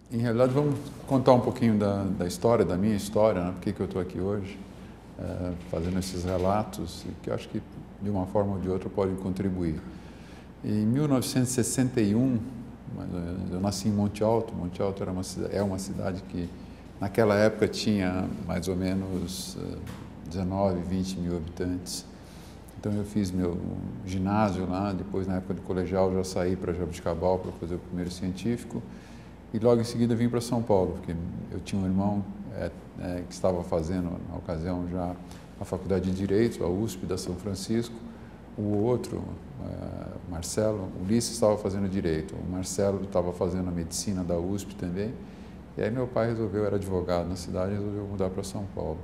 Em realidade, vamos contar um pouquinho da história, da minha história, né? Por que eu estou aqui hoje, fazendo esses relatos, que eu acho que, de uma forma ou de outra, pode contribuir. Em 1961, mais ou menos, eu nasci em Monte Alto. Monte Alto é uma cidade que, naquela época, tinha mais ou menos 19, 20 mil habitantes. Então, eu fiz meu ginásio lá, depois, na época do colegial, já saí para Jaboticabal para fazer o primeiro científico. E logo em seguida vim para São Paulo, porque eu tinha um irmão que estava fazendo, na ocasião, já a Faculdade de Direito, a USP da São Francisco. O outro, Marcelo, o Ulisses estava fazendo Direito, o Marcelo estava fazendo a Medicina da USP também. E aí meu pai resolveu, era advogado na cidade, resolveu mudar para São Paulo.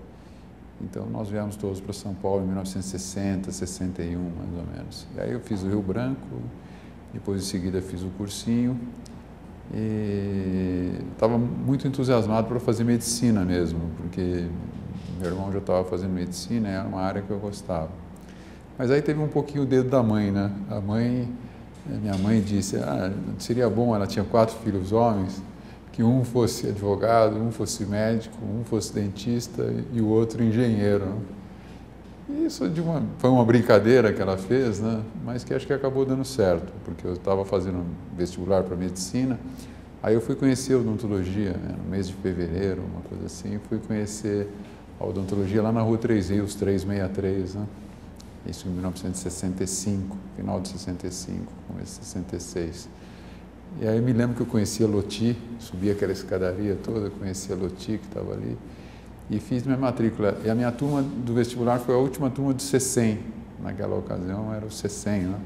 Então nós viemos todos para São Paulo em 1960, 61, mais ou menos. E aí eu fiz o Rio Branco, depois em seguida fiz o cursinho. E estava muito entusiasmado para fazer medicina mesmo, porque meu irmão já estava fazendo medicina, era uma área que eu gostava. Mas aí teve um pouquinho o dedo da mãe, né? Minha mãe disse, seria bom, ela tinha 4 filhos homens, que um fosse advogado, um fosse médico, um fosse dentista e o outro engenheiro. E isso foi uma brincadeira que ela fez, né? Mas que acho que acabou dando certo, porque eu estava fazendo vestibular para medicina, aí eu fui conhecer a odontologia, né? No mês de fevereiro, uma coisa assim, fui conhecer a odontologia lá na Rua 3 Rios, 363, né? Isso em 1965, final de 65, começo de 66. E aí eu me lembro que eu conhecia a Loti, subi aquela escadaria toda, conhecia a Loti que estava ali, e fiz minha matrícula. E a minha turma do vestibular foi a última turma do CECEM, naquela ocasião era o CECEM, né?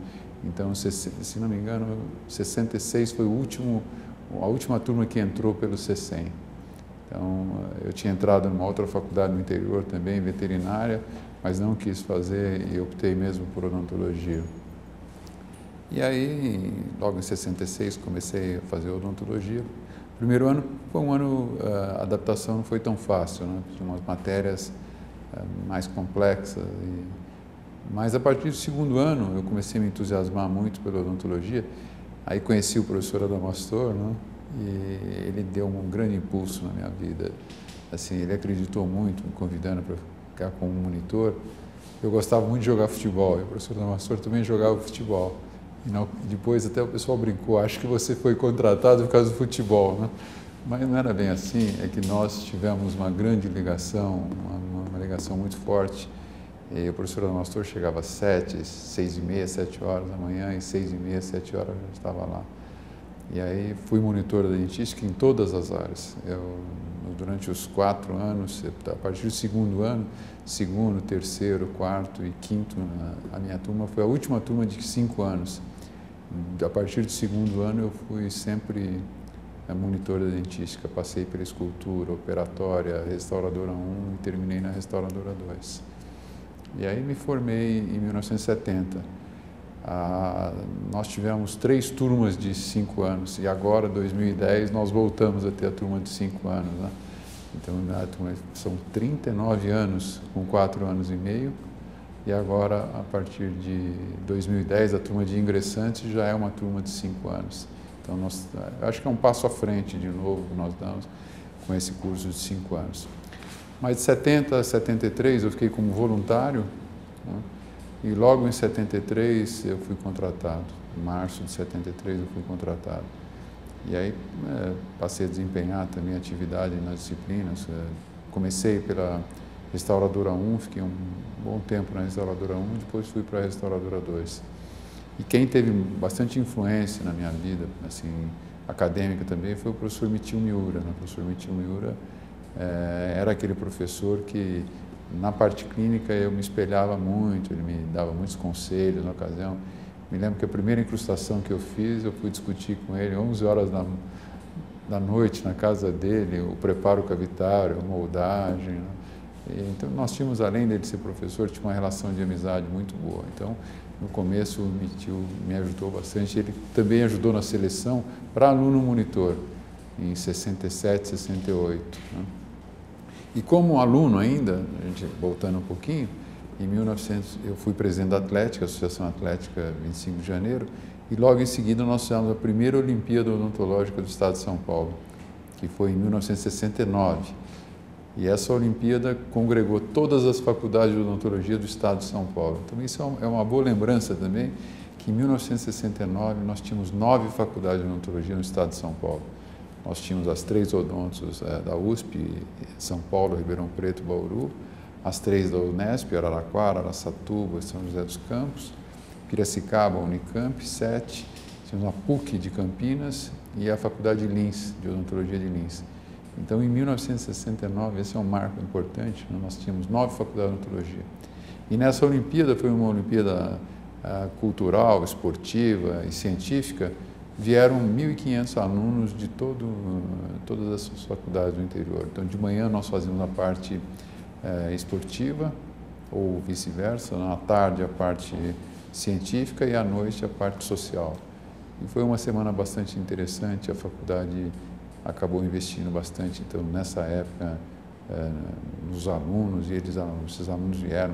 Então, se não me engano, 66 foi a última turma que entrou pelo CECEM. Então, eu tinha entrado numa outra faculdade no interior também, veterinária, mas não quis fazer e optei mesmo por odontologia. E aí, logo em 66, comecei a fazer odontologia. O primeiro ano foi um ano, a adaptação não foi tão fácil, né? Tinha umas matérias mais complexas. Mas a partir do segundo ano, eu comecei a me entusiasmar muito pela odontologia. Aí conheci o professor Adamastor, né? E ele deu um grande impulso na minha vida. Assim, ele acreditou muito, me convidando para ficar como monitor. Eu gostava muito de jogar futebol, e o professor Adamastor também jogava futebol. Depois até o pessoal brincou, acho que você foi contratado por causa do futebol, né? Mas não era bem assim, é que nós tivemos uma grande ligação, uma ligação muito forte. E o professor Adamastor chegava às 6h30, 7 horas da manhã, e 6h30, 7 horas eu já estava lá. E aí fui monitor da dentística em todas as áreas. Durante os 4 anos, a partir do segundo ano, segundo, terceiro, quarto e quinto, a minha turma foi a última turma de 5 anos. A partir do segundo ano eu fui sempre monitor da dentística, passei pela escultura, operatória, restauradora 1 e terminei na restauradora 2. E aí me formei em 1970. Nós tivemos 3 turmas de 5 anos e agora, 2010, nós voltamos a ter a turma de 5 anos, né? Então, são 39 anos com 4 anos e meio. E agora, a partir de 2010, a turma de ingressantes já é uma turma de 5 anos. Então, acho que é um passo à frente, de novo, que nós damos com esse curso de 5 anos. Mas de 70 a 73 eu fiquei como voluntário, né? E logo em 73 eu fui contratado. Em março de 73 eu fui contratado. E aí passei a desempenhar também atividade nas disciplinas. Comecei pela restauradora 1, fiquei um bom tempo na restauradora 1, depois fui para a restauradora 2. E quem teve bastante influência na minha vida, assim, acadêmica também, foi o professor Mitil Miura, né? O professor Mitil Miura era aquele professor que, na parte clínica, eu me espelhava muito, ele me dava muitos conselhos na ocasião. Me lembro que a primeira incrustação que eu fiz, eu fui discutir com ele 11 horas da noite na casa dele, o preparo cavitário, a moldagem, né? Então, nós tínhamos, além dele ser professor, tinha uma relação de amizade muito boa. Então, no começo, o Mitil me ajudou bastante. Ele também ajudou na seleção para aluno monitor, em 67, 68. Né? E como aluno ainda, a gente voltando um pouquinho, em 1900 eu fui presidente da Atlética, Associação Atlética 25 de Janeiro, e logo em seguida nós fizemos a primeira Olimpíada Odontológica do Estado de São Paulo. que foi em 1969. E essa Olimpíada congregou todas as faculdades de odontologia do estado de São Paulo. Então isso é uma boa lembrança também, que em 1969 nós tínhamos 9 faculdades de odontologia no estado de São Paulo. Nós tínhamos as 3 odontos da USP, São Paulo, Ribeirão Preto, Bauru, as 3 da Unesp, Araraquara, Araçatuba, São José dos Campos, Piracicaba, Unicamp, 7, tínhamos a PUC de Campinas e a Faculdade de Lins, de Odontologia de Lins. Então, em 1969, esse é um marco importante, né? Nós tínhamos 9 faculdades de odontologia. E nessa Olimpíada, foi uma Olimpíada cultural, esportiva e científica, vieram 1.500 alunos de todas as faculdades do interior. Então, de manhã nós fazíamos a parte esportiva, ou vice-versa, à tarde a parte científica e à noite a parte social. E foi uma semana bastante interessante, a faculdade acabou investindo bastante, então, nessa época, nos alunos, e esses alunos vieram,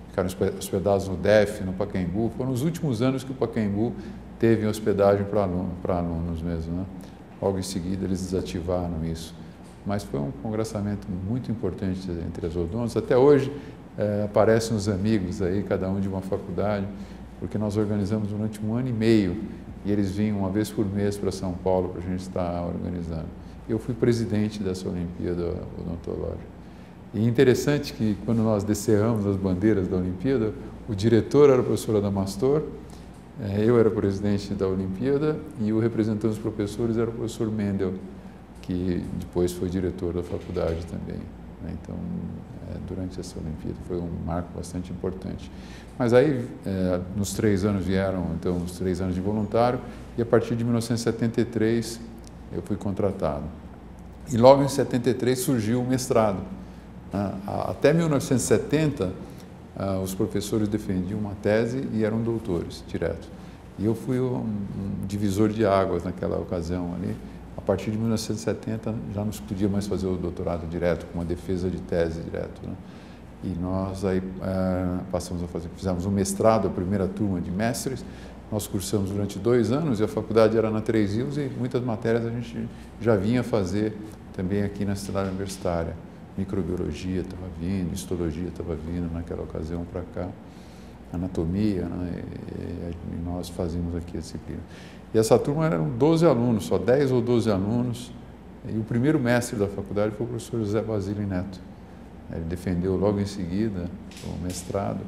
ficaram hospedados no DEF, no Pacaembu. Foram os últimos anos que o Pacaembu teve hospedagem para alunos mesmo, né? Logo em seguida eles desativaram isso. Mas foi um congressamento muito importante entre as odontos. Até hoje aparecem os amigos aí, cada um de uma faculdade, porque nós organizamos durante 1 ano e meio e eles vinham uma vez por mês para São Paulo para a gente estar organizando. Eu fui presidente dessa Olimpíada odontológica. E interessante que quando nós descerramos as bandeiras da Olimpíada, o diretor era o professor Adamastor, eu era presidente da Olimpíada e o representante dos professores era o professor Mendel, que depois foi diretor da faculdade também. Então, durante essa Olimpíada foi um marco bastante importante. Mas aí, nos 3 anos vieram, então, os 3 anos de voluntário, e a partir de 1973 eu fui contratado. E logo em 73 surgiu o mestrado. Até 1970, os professores defendiam uma tese e eram doutores, direto. E eu fui um divisor de águas naquela ocasião ali. A partir de 1970 já não se podia mais fazer o doutorado direto, com uma defesa de tese direto, né? E nós aí fizemos um mestrado, a primeira turma de mestres. Nós cursamos durante 2 anos e a faculdade era na Três Rios e muitas matérias a gente já vinha fazer também aqui na cidade universitária. Microbiologia estava vindo, histologia estava vindo naquela ocasião para cá, anatomia, né? E nós fazíamos aqui a disciplina. E essa turma eram 12 alunos, só 10 ou 12 alunos, e o primeiro mestre da faculdade foi o professor José Basílio Neto. Ele defendeu logo em seguida o mestrado.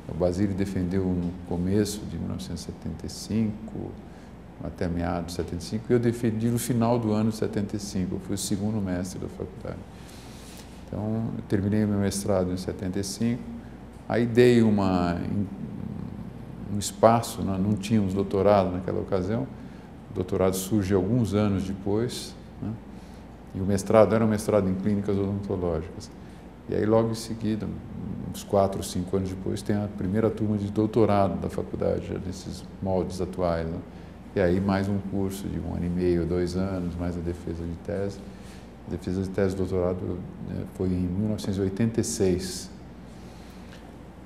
O Basílio defendeu no começo de 1975, até meados de 75, e eu defendi no final do ano de 75, eu fui o segundo mestre da faculdade. Então, eu terminei meu mestrado em 75, aí dei um espaço, não tínhamos doutorado naquela ocasião, o doutorado surge alguns anos depois, né? E o mestrado era um mestrado em clínicas odontológicas. E aí, logo em seguida, uns 4 ou 5 anos depois, tem a primeira turma de doutorado da faculdade, já desses moldes atuais, né? E aí, mais um curso de 1 ano e meio, 2 anos, mais a defesa de tese. A defesa de tese de doutorado foi em 1986.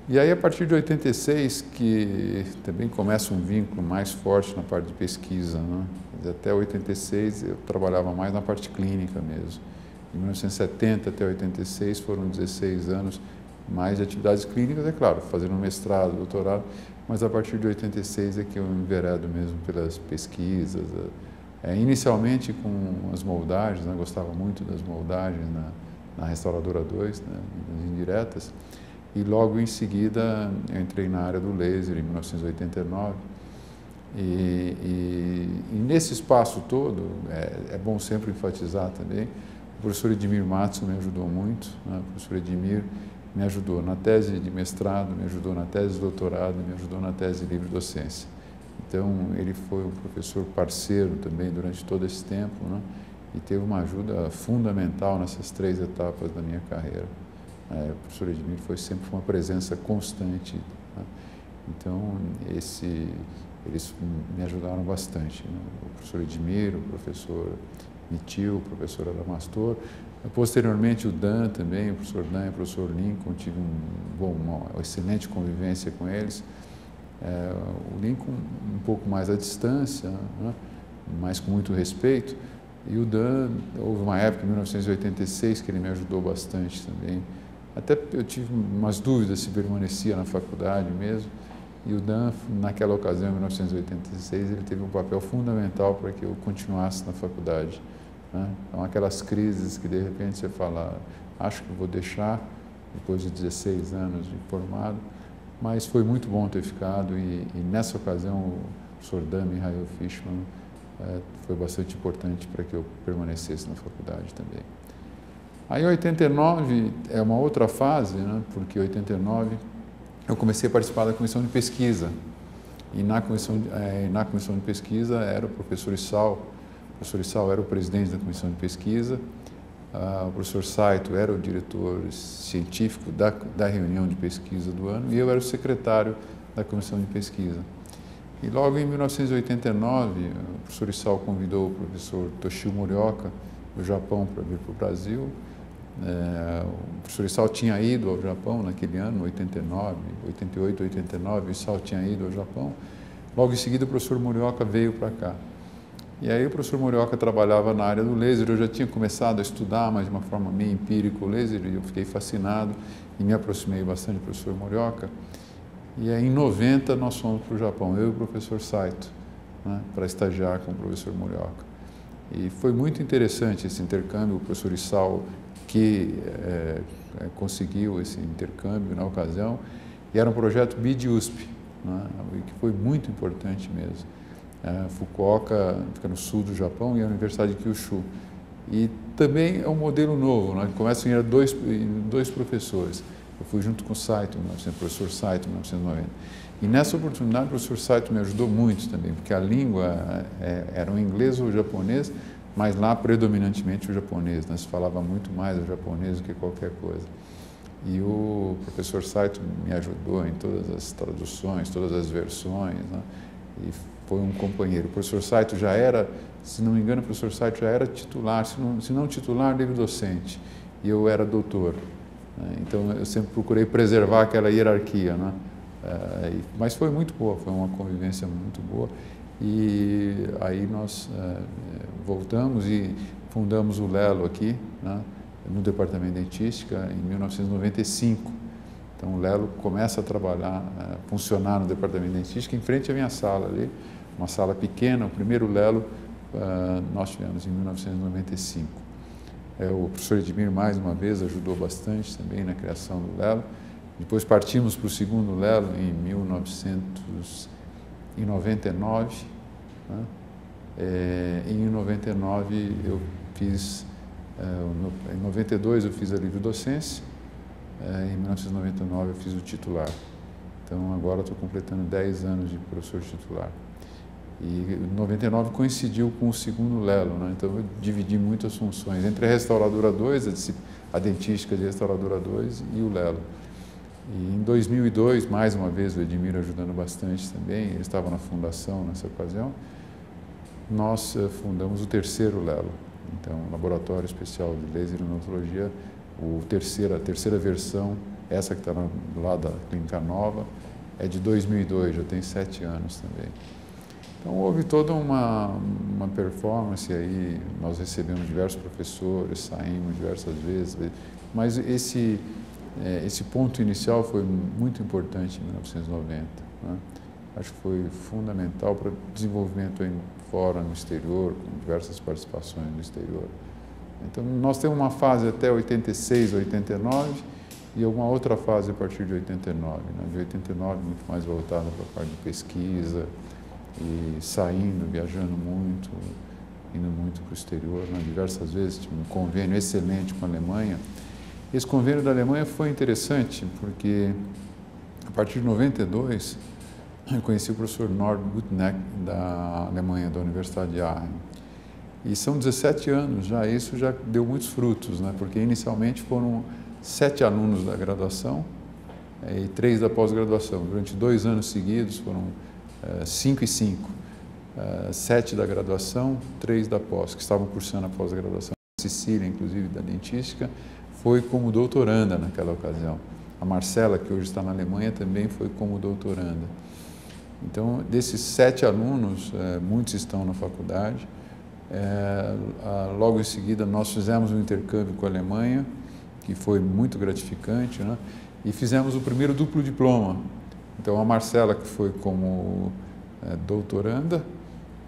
E aí, a partir de 86, que também começa um vínculo mais forte na parte de pesquisa, né? Até 86, eu trabalhava mais na parte clínica mesmo. De 1970 até 86 foram 16 anos mais de atividades clínicas, é claro, fazendo mestrado, doutorado, mas a partir de 86 é que eu enveredo mesmo pelas pesquisas, inicialmente com as moldagens, né? Gostava muito das moldagens na Restauradora 2, né? Nas indiretas, e logo em seguida eu entrei na área do laser em 1989, e nesse espaço todo, é bom sempre enfatizar também, o professor Edmir Matson me ajudou muito, né? O professor Edmir me ajudou na tese de mestrado, me ajudou na tese de doutorado, me ajudou na tese de livre docência. Então, ele foi um professor parceiro também durante todo esse tempo, né? E teve uma ajuda fundamental nessas 3 etapas da minha carreira. O professor Edmir foi sempre uma presença constante, né? Então, eles me ajudaram bastante, né? O professor Edmir, o professor Mitil, o professor Adamastor, posteriormente o Dan também, o professor Dan e o professor Lincoln, tive uma excelente convivência com eles. O Lincoln um pouco mais à distância, né? Mas com muito respeito, E o Dan, houve uma época, em 1986, que ele me ajudou bastante também. Até eu tive umas dúvidas se permanecia na faculdade mesmo. E o Dan, naquela ocasião, em 1986, ele teve um papel fundamental para que eu continuasse na faculdade, né? Então, aquelas crises que, de repente, você fala, acho que vou deixar, depois de 16 anos de formado, mas foi muito bom ter ficado e nessa ocasião, o professor Dan Mihail Fishman foi bastante importante para que eu permanecesse na faculdade também. Aí, em 89, é uma outra fase, né? Porque em 89 eu comecei a participar da comissão de pesquisa. E na comissão de pesquisa era o professor Issal. O professor Issal era o presidente da comissão de pesquisa. O professor Saito era o diretor científico da reunião de pesquisa do ano. E eu era o secretário da comissão de pesquisa. E logo em 1989, o professor Issal convidou o professor Toshio Morioka, do Japão, para vir para o Brasil. O professor Issal tinha ido ao Japão naquele ano, 89, 88, 89, o Issal tinha ido ao Japão. Logo em seguida, o professor Morioka veio para cá. E aí o professor Morioka trabalhava na área do laser, eu já tinha começado a estudar, mas de uma forma meio empírica o laser, e eu fiquei fascinado e me aproximei bastante do professor Morioka. E aí, em 90, nós fomos para o Japão, eu e o professor Saito, né, para estagiar com o professor Morioka. E foi muito interessante esse intercâmbio, o professor Issal que conseguiu esse intercâmbio na ocasião, e era um projeto BID-USP, né, que foi muito importante mesmo. Fukuoka fica no sul do Japão e a Universidade de Kyushu. E também é um modelo novo, né, começa em dois professores. Eu fui junto com o Saito, o professor Saito, em 1990. E nessa oportunidade o professor Saito me ajudou muito também, porque a língua era o inglês ou o japonês, mas lá predominantemente o japonês, né? Se falava muito mais o japonês do que qualquer coisa. E o professor Saito me ajudou em todas as traduções, todas as versões, né? E foi um companheiro. O professor Saito já era, se não me engano, o professor Saito já era titular, se não titular, livre docente, e eu era doutor. Então, eu sempre procurei preservar aquela hierarquia, né? Mas foi muito boa, foi uma convivência muito boa. E aí nós voltamos e fundamos o Lelo aqui, né, no Departamento de Dentística, em 1995. Então, o Lelo começa a trabalhar, funcionar no Departamento de Dentística, em frente à minha sala ali, uma sala pequena. O primeiro Lelo nós tivemos em 1995. O professor Edmir, mais uma vez, ajudou bastante também na criação do Lelo. Depois partimos para o segundo Lelo em 1999. Né? Em 99 eu fiz, em 92 eu fiz a livre docência, em 1999 eu fiz o titular. Então agora estou completando 10 anos de professor titular. E 99 coincidiu com o segundo Lelo, né? Então eu dividi muitas funções entre a Restauradora 2, a dentística de Restauradora 2 e o Lelo. E em 2002, mais uma vez, o Edmir ajudando bastante também, ele estava na fundação nessa ocasião, nós fundamos o terceiro Lelo. Então, o Laboratório Especial de Laser e Neonatologia, a terceira versão, essa que está lá da Clínica Nova, é de 2002, já tem 7 anos também. Então, houve toda uma performance aí, nós recebemos diversos professores, saímos diversas vezes, mas esse ponto inicial foi muito importante em 1990. Né? Acho que foi fundamental para o desenvolvimento fora, no exterior, com diversas participações no exterior. Então, nós temos uma fase até 86, 89 e uma outra fase a partir de 89. Né? De 89, muito mais voltada para a parte de pesquisa e saindo, viajando muito, indo muito para o exterior. Né? Diversas vezes, tive um convênio excelente com a Alemanha. Esse convênio da Alemanha foi interessante porque, a partir de 92, eu conheci o professor Nord Guttneck, da Alemanha, da Universidade de Aachen. E são 17 anos já, isso já deu muitos frutos, né? Porque inicialmente foram 7 alunos da graduação e 3 da pós-graduação. Durante 2 anos seguidos foram 5 e 5. 7 da graduação, 3 da pós, que estavam cursando a pós-graduação. Cecília, inclusive, da dentística, foi como doutoranda naquela ocasião. A Marcela, que hoje está na Alemanha, também foi como doutoranda. Então, desses 7 alunos, muitos estão na faculdade, Logo em seguida, nós fizemos um intercâmbio com a Alemanha, que foi muito gratificante, né? E fizemos o primeiro duplo diploma. Então, a Marcela, que foi como doutoranda,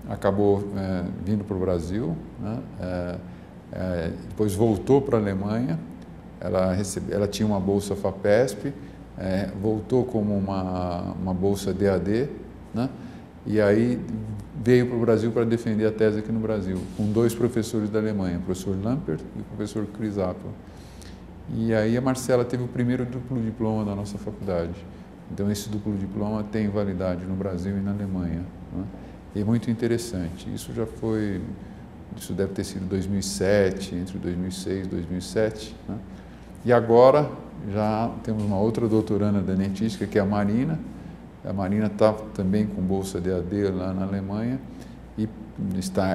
acabou vindo para o Brasil, né? Depois voltou para a Alemanha, ela tinha uma bolsa FAPESP, voltou como uma bolsa DAD, né? E aí veio para o Brasil para defender a tese aqui no Brasil, com 2 professores da Alemanha, o professor Lampert e o professor Crisapel. E aí a Marcela teve o primeiro duplo diploma da nossa faculdade. Então esse duplo diploma tem validade no Brasil e na Alemanha, né? E é muito interessante. Isso deve ter sido 2007, entre 2006 e 2007, né? E agora já temos uma outra doutoranda da dentística, que é a Marina. A Marina está também com bolsa DAD lá na Alemanha e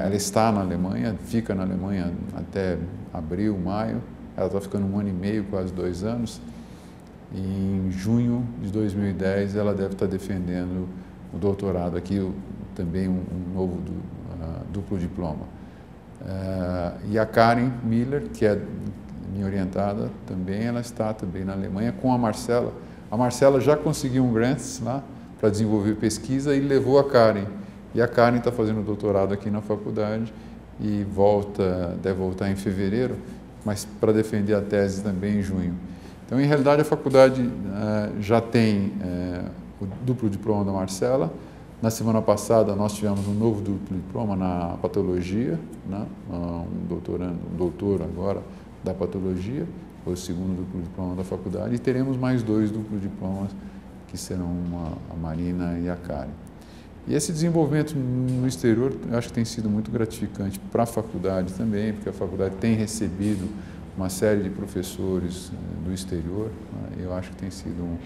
ela está na Alemanha, fica na Alemanha até abril, maio. Ela está ficando 1 ano e meio, quase 2 anos. E em junho de 2010 ela deve estar defendendo o doutorado aqui, também um novo duplo diploma. E a Karen Miller, que é minha orientada também, ela está também na Alemanha com a Marcela. A Marcela já conseguiu um grant lá para desenvolver pesquisa e levou a Karen. E a Karen está fazendo doutorado aqui na faculdade e deve voltar em fevereiro, mas para defender a tese também em junho. Então, em realidade, a faculdade já tem o duplo diploma da Marcela. Na semana passada, nós tivemos um novo duplo diploma na patologia, né? Um doutor agora da patologia, foi o segundo duplo diploma da faculdade, e teremos mais 2 duplos diplomas, que serão a Marina e a Karen. E esse desenvolvimento no exterior, eu acho que tem sido muito gratificante para a faculdade também, porque a faculdade tem recebido uma série de professores do exterior, né? Eu acho que tem sido um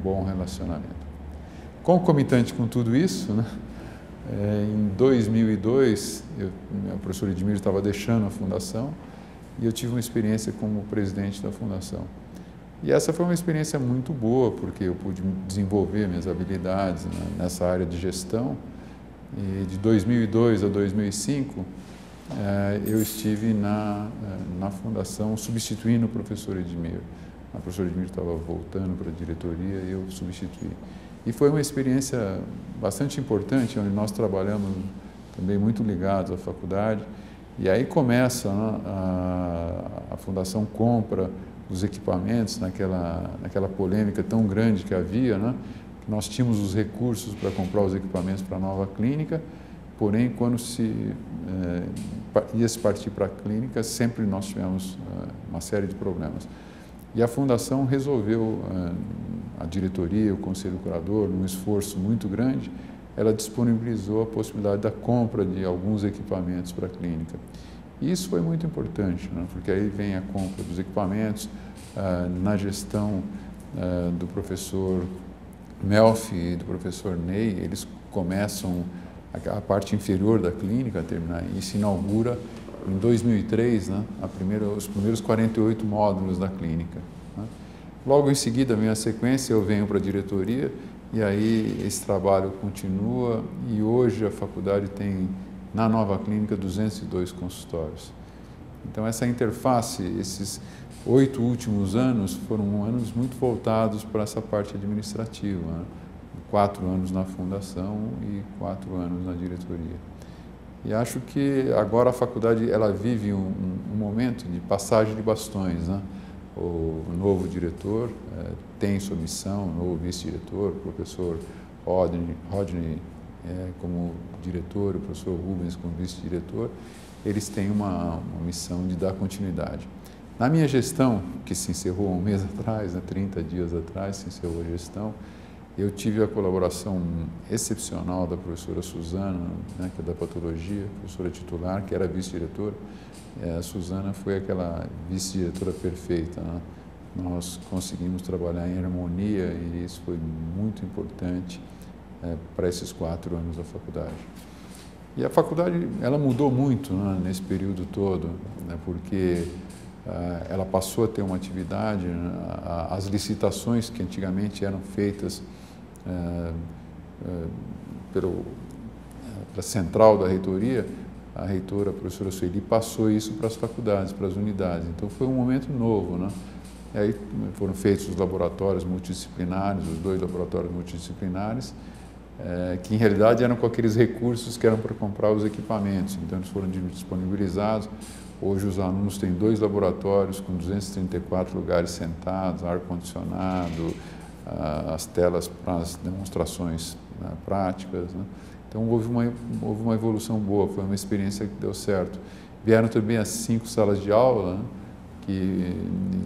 bom relacionamento. Concomitante com tudo isso, né? Em 2002, o professor Edmir estava deixando a fundação e eu tive uma experiência como presidente da fundação. E essa foi uma experiência muito boa, porque eu pude desenvolver minhas habilidades, né, nessa área de gestão. E de 2002 a 2005, eu estive na fundação substituindo o professor Edmir. O professor Edmir estava voltando para a diretoria e eu substituí. E foi uma experiência bastante importante, onde nós trabalhamos também muito ligados à faculdade. E aí começa, né, a fundação compra os equipamentos naquela polêmica tão grande que havia, né? Nós tínhamos os recursos para comprar os equipamentos para a nova clínica, porém, quando ia se partir para a clínica, sempre nós tivemos uma série de problemas. E a fundação resolveu, a diretoria, o conselho curador, num esforço muito grande, ela disponibilizou a possibilidade da compra de alguns equipamentos para a clínica. E isso foi muito importante, né? Porque aí vem a compra dos equipamentos, na gestão do professor Melfi e do professor Ney, eles começam a parte inferior da clínica a terminar, e se inaugura em 2003, né, os primeiros 48 módulos da clínica, né? Logo em seguida, vem a sequência, eu venho para a diretoria e aí esse trabalho continua e hoje a faculdade tem, na nova clínica, 202 consultórios. Então, essa interface, esses 8 últimos anos, foram anos muito voltados para essa parte administrativa, né? 4 anos na fundação e 4 anos na diretoria. E acho que agora a faculdade ela vive um momento de passagem de bastões, né? O novo diretor tem sua missão, o novo vice-diretor, o professor Rodney como diretor, o professor Rubens como vice-diretor, eles têm uma missão de dar continuidade. Na minha gestão, que se encerrou um mês atrás, 30 dias atrás, se encerrou a gestão, eu tive a colaboração excepcional da professora Suzana, né, que é da patologia, professora titular, que era vice-diretora. A Suzana foi aquela vice-diretora perfeita, né? Nós conseguimos trabalhar em harmonia e isso foi muito importante para esses 4 anos da faculdade. E a faculdade, ela mudou muito, né, nesse período todo, né, porque ela passou a ter uma atividade, as licitações que antigamente eram feitas central da reitoria, a reitora, a professora Sueli, passou isso para as faculdades, para as unidades. Então foi um momento novo, né? E aí foram feitos os laboratórios multidisciplinares, os 2 laboratórios multidisciplinares, que em realidade eram com aqueles recursos que eram para comprar os equipamentos. Então eles foram disponibilizados. Hoje os alunos têm 2 laboratórios com 234 lugares sentados, ar-condicionado, as telas para as demonstrações, né, práticas, né? Então houve uma evolução boa, foi uma experiência que deu certo. Vieram também as 5 salas de aula, né, que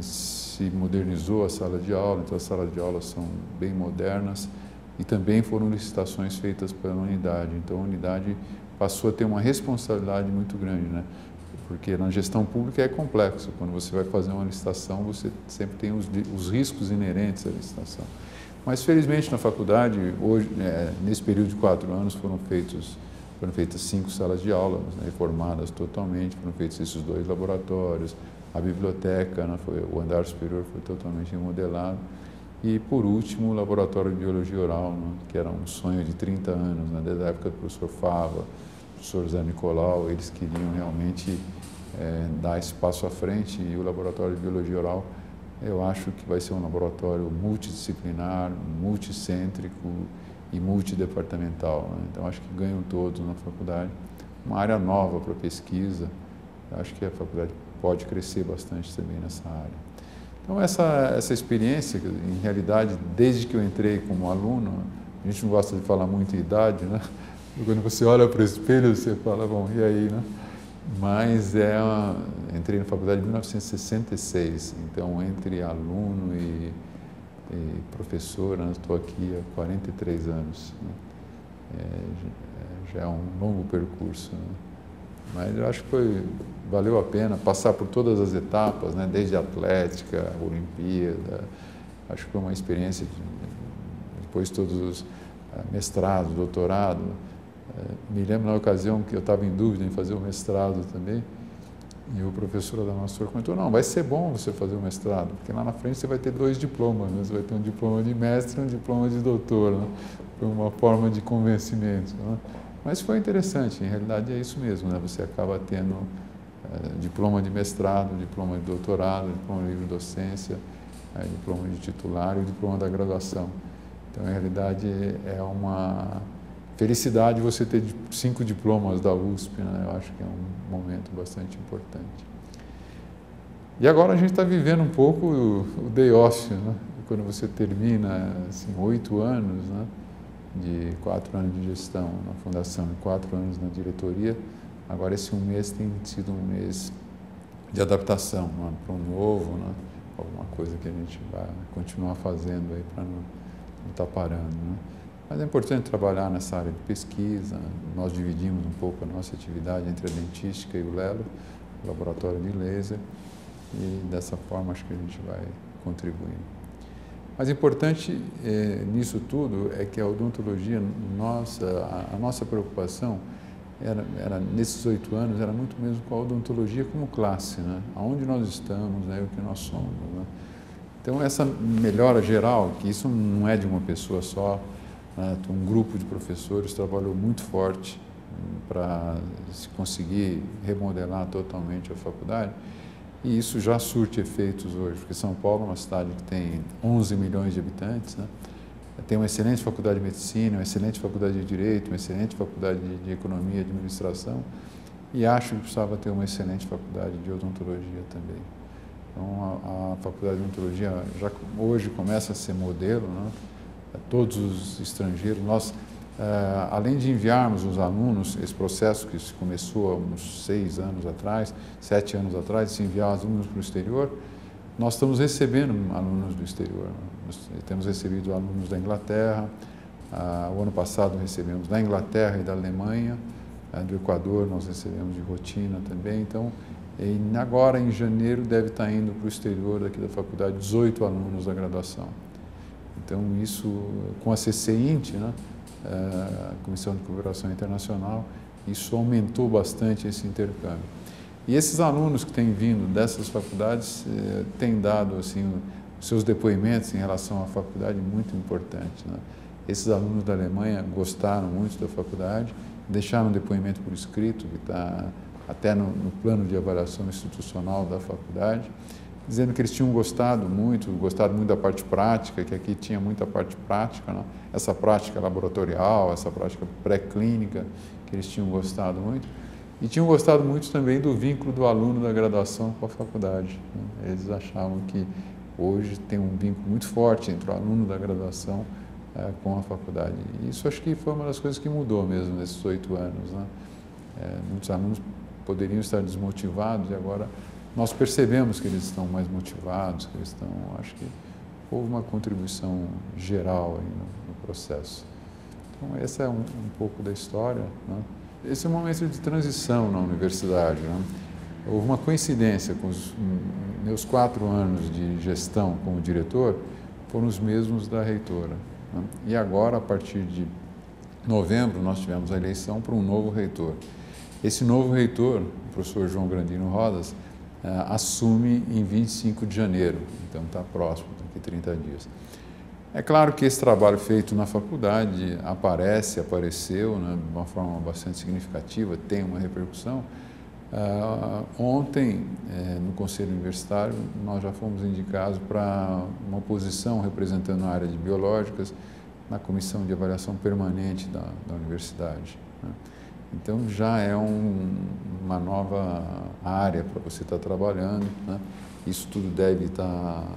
se modernizou a sala de aula, então as salas de aula são bem modernas e também foram licitações feitas pela unidade. Então a unidade passou a ter uma responsabilidade muito grande, né? Porque na gestão pública é complexo. Quando você vai fazer uma licitação, você sempre tem os riscos inerentes à licitação. Mas, felizmente, na faculdade, hoje, nesse período de 4 anos, foram feitas 5 salas de aula, né, reformadas totalmente, foram feitos esses 2 laboratórios, a biblioteca, né, o andar superior foi totalmente remodelado. E, por último, o laboratório de biologia oral, né, que era um sonho de 30 anos, né, desde a época do professor Fava, professor Zé Nicolau, eles queriam realmente dar esse passo à frente, e o laboratório de biologia oral, eu acho que vai ser um laboratório multidisciplinar, multicêntrico e multidepartamental, né? Então acho que ganham todos na faculdade. Uma área nova para pesquisa, eu acho que a faculdade pode crescer bastante também nessa área. Então essa experiência, em realidade, desde que eu entrei como aluno, a gente não gosta de falar muito em idade, né? Quando você olha para o espelho, você fala, bom, e aí, né? Mas entrei na faculdade em 1966, então entre aluno e professor, né, estou aqui há 43 anos, né? Já é um longo percurso, né? Mas eu acho que valeu a pena passar por todas as etapas, né, desde a atlética, a Olimpíada, acho que foi uma experiência, depois todos os mestrados, doutorado. Me lembro na ocasião que eu estava em dúvida em fazer o mestrado também, e o professor Adamastor comentou, não, vai ser bom você fazer o mestrado, porque lá na frente você vai ter 2 diplomas, né? Você vai ter um diploma de mestre e um diploma de doutor, né? Foi uma forma de convencimento, né? Mas foi interessante, em realidade é isso mesmo, né? Você acaba tendo diploma de mestrado, diploma de doutorado, diploma de livre-docência, diploma de titular e o diploma da graduação. Então, em realidade, é uma felicidade você ter 5 diplomas da USP, né? Eu acho que é um momento bastante importante. E agora a gente está vivendo um pouco o day off, né? Quando você termina assim, 8 anos, né? De 4 anos de gestão na fundação e 4 anos na diretoria, agora esse mês tem sido um mês de adaptação, né? Para um novo, né? Alguma coisa que a gente vai continuar fazendo aí para não estar parando, né? Mas é importante trabalhar nessa área de pesquisa. Nós dividimos um pouco a nossa atividade entre a dentística e o LELO, o laboratório de laser, e dessa forma acho que a gente vai contribuindo. Mas importante nisso tudo é que a odontologia, a nossa preocupação era nesses 8 anos, era muito mesmo com a odontologia como classe, né? Aonde nós estamos, né? O que nós somos, né? Então essa melhora geral, que isso não é de uma pessoa só, um grupo de professores trabalhou muito forte para se conseguir remodelar totalmente a faculdade, e isso já surte efeitos hoje, porque São Paulo é uma cidade que tem 11 milhões de habitantes, né? Tem uma excelente faculdade de medicina, uma excelente faculdade de direito, uma excelente faculdade de economia e administração, e acho que precisava ter uma excelente faculdade de odontologia também. Então a faculdade de odontologia já hoje começa a ser modelo, né? Todos os estrangeiros, nós, além de enviarmos os alunos, esse processo que se começou há uns 6 anos atrás, 7 anos atrás, de enviar os alunos para o exterior, nós estamos recebendo alunos do exterior. Nós temos recebido alunos da Inglaterra, o ano passado recebemos da Inglaterra e da Alemanha, do Equador nós recebemos de rotina também, então agora em janeiro deve estar indo para o exterior daqui da faculdade 18 alunos da graduação. Então, isso, com a CCINT, né, a Comissão de Cooperação Internacional, isso aumentou bastante esse intercâmbio. E esses alunos que têm vindo dessas faculdades têm dado assim, seus depoimentos em relação à faculdade muito importantes, né? Esses alunos da Alemanha gostaram muito da faculdade, deixaram um depoimento por escrito, que está até no plano de avaliação institucional da faculdade, dizendo que eles tinham gostado muito da parte prática, que aqui tinha muita parte prática, né? Essa prática laboratorial, essa prática pré-clínica, que eles tinham gostado muito. E tinham gostado muito também do vínculo do aluno da graduação com a faculdade, né? Eles achavam que hoje tem um vínculo muito forte entre o aluno da graduação com a faculdade. E isso acho que foi uma das coisas que mudou mesmo nesses 8 anos, né? Muitos alunos poderiam estar desmotivados e agora nós percebemos que eles estão mais motivados, que eles estão, acho que houve uma contribuição geral aí no processo. Então, essa é um pouco da história, né? Esse é um momento de transição na universidade, né? Houve uma coincidência com os meus 4 anos de gestão como diretor, foram os mesmos da reitora, né? E agora, a partir de novembro, nós tivemos a eleição para um novo reitor. Esse novo reitor, o professor João Grandino Rodas, assume em 25 de janeiro, então está próximo, daqui 30 dias. É claro que esse trabalho feito na faculdade apareceu, né, de uma forma bastante significativa, tem uma repercussão. Ontem, no Conselho Universitário, nós já fomos indicados para uma posição representando a área de biológicas na Comissão de Avaliação Permanente da Universidade, né? Então, já é uma nova área para você estar trabalhando, né? Isso tudo deve estar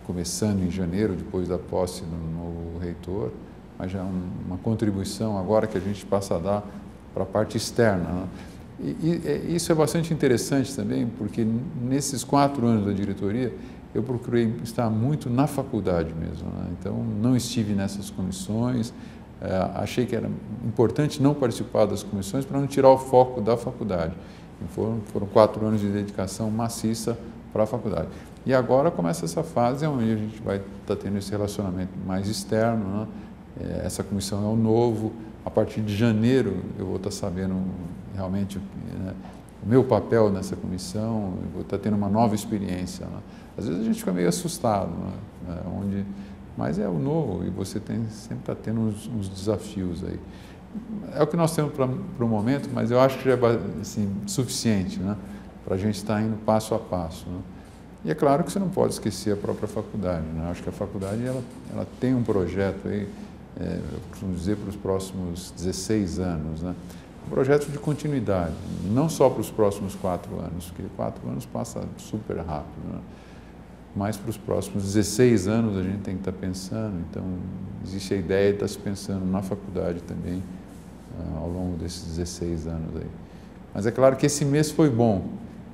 começando em janeiro, depois da posse do novo reitor, mas já é uma contribuição agora que a gente passa a dar para a parte externa, né? E isso é bastante interessante também, porque nesses 4 anos da diretoria, eu procurei estar muito na faculdade mesmo, né? Então, não estive nessas comissões. Achei que era importante não participar das comissões para não tirar o foco da faculdade. Foram 4 anos de dedicação maciça para a faculdade. E agora começa essa fase onde a gente vai estar tendo esse relacionamento mais externo, né? Essa comissão é o novo. A partir de janeiro eu vou estar sabendo realmente, né, o meu papel nessa comissão, eu vou estar tendo uma nova experiência, né? Às vezes a gente fica meio assustado, né? Mas é o novo e você sempre está tendo uns desafios aí. É o que nós temos para o momento, mas eu acho que já é assim, suficiente, né, para a gente estar indo passo a passo, né? E é claro que você não pode esquecer a própria faculdade, né? Eu acho que a faculdade ela tem um projeto aí, eu costumo dizer, para os próximos 16 anos, né? Um projeto de continuidade, não só para os próximos 4 anos, porque 4 anos passa super rápido, né? Mas para os próximos 16 anos a gente tem que estar pensando, então existe a ideia de estar se pensando na faculdade também ao longo desses 16 anos aí. Mas é claro que esse mês foi bom,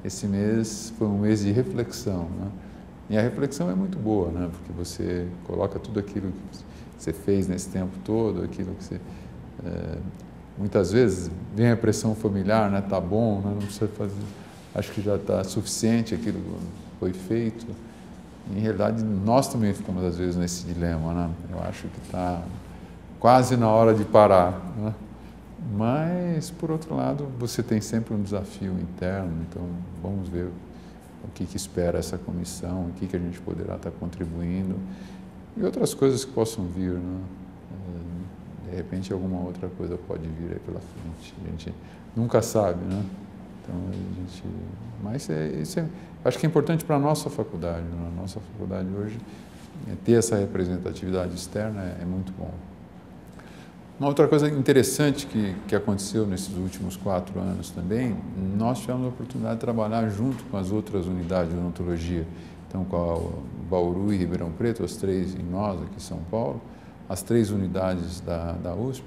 esse mês foi um mês de reflexão, né? E a reflexão é muito boa, né? Porque você coloca tudo aquilo que você fez nesse tempo todo, aquilo que você... muitas vezes vem a pressão familiar, né? Tá bom, né? Não precisa fazer, acho que já está suficiente aquilo que foi feito. Em realidade, nós também ficamos, às vezes, nesse dilema, né? Eu acho que está quase na hora de parar, né? Mas, por outro lado, você tem sempre um desafio interno, então vamos ver o que espera essa comissão, o que a gente poderá estar contribuindo e outras coisas que possam vir, né? De repente, alguma outra coisa pode vir aí pela frente. A gente nunca sabe, né? Então, mas acho que é importante para a nossa faculdade, né? A nossa faculdade hoje, ter essa representatividade externa é muito bom. Uma outra coisa interessante que aconteceu nesses últimos 4 anos também, nós tivemos a oportunidade de trabalhar junto com as outras unidades de odontologia, então com a Bauru e Ribeirão Preto, as 3 em nós aqui em São Paulo, as 3 unidades da USP,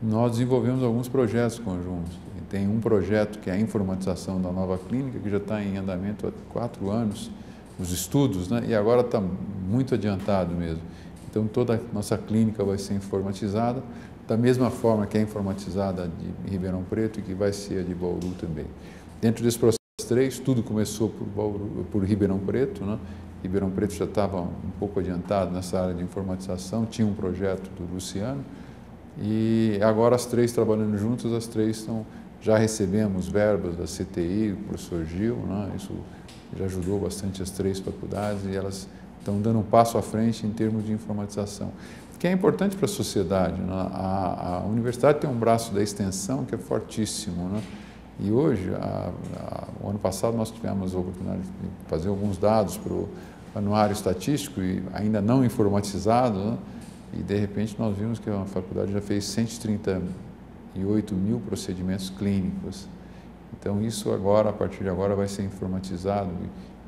nós desenvolvemos alguns projetos conjuntos. Tem um projeto que é a informatização da nova clínica, que já está em andamento há 4 anos, os estudos, né? E agora está muito adiantado mesmo. Então, toda a nossa clínica vai ser informatizada, da mesma forma que é informatizada de Ribeirão Preto e que vai ser a de Bauru também. Dentro desse processo 3, tudo começou por Ribeirão Preto, né? Ribeirão Preto já estava um pouco adiantado nessa área de informatização, tinha um projeto do Luciano, e agora as 3 trabalhando juntas, as 3 já recebemos verbas da CTI, do professor Gil, né? Isso já ajudou bastante as 3 faculdades e elas estão dando um passo à frente em termos de informatização. que é importante para a sociedade, né? A universidade tem um braço da extensão que é fortíssimo, né? E hoje, o ano passado, nós tivemos a oportunidade de fazer alguns dados para o anuário estatístico, e ainda não informatizado, né? E de repente nós vimos que a faculdade já fez 138 mil procedimentos clínicos. Então isso agora, a partir de agora, vai ser informatizado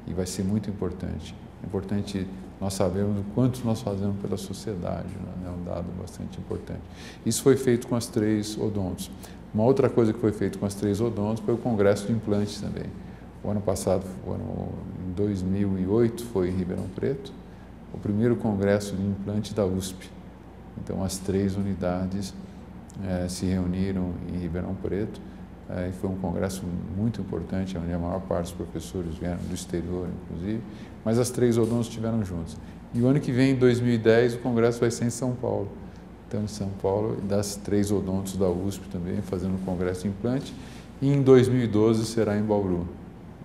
e vai ser muito importante. É importante nós sabermos o quanto nós fazemos pela sociedade, né? É um dado bastante importante. Isso foi feito com as 3 odontos. Uma outra coisa que foi feita com as 3 odontos foi o congresso de implantes também. O ano passado, em 2008, foi em Ribeirão Preto, o primeiro congresso de implantes da USP. Então, as 3 unidades se reuniram em Ribeirão Preto, e foi um congresso muito importante, onde a maior parte dos professores vieram do exterior, inclusive, mas as 3 odontos estiveram juntos. E o ano que vem, em 2010, o congresso vai ser em São Paulo. Então, em São Paulo, das 3 odontos da USP também, fazendo o congresso de implante, e em 2012 será em Bauru,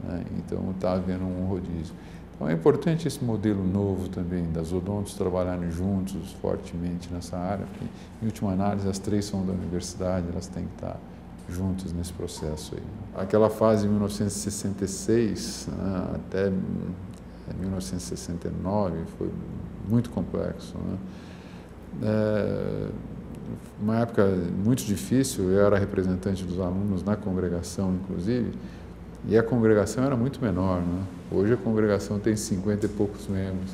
né? Então, está havendo um rodízio. Então, é importante esse modelo novo também, das odontos trabalharem juntos, fortemente nessa área, porque, em última análise, as 3 são da universidade, elas têm que estar juntas nesse processo aí. Aquela fase de 1966, né, até 1969, foi muito complexo, né? Uma época muito difícil, eu era representante dos alunos na congregação, inclusive, e a congregação era muito menor, né? Hoje a congregação tem 50 e poucos membros.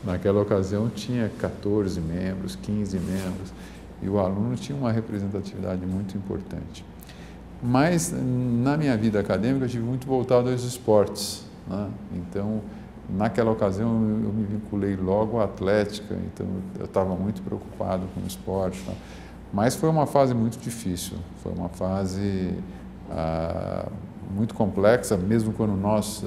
Naquela ocasião tinha 14 membros, 15 membros, e o aluno tinha uma representatividade muito importante. Mas, na minha vida acadêmica, eu tive muito voltado aos esportes, né? Então, naquela ocasião, eu me vinculei logo à atlética, então eu estava muito preocupado com o esporte, né? Mas foi uma fase muito difícil, foi uma fase muito complexa, mesmo quando nós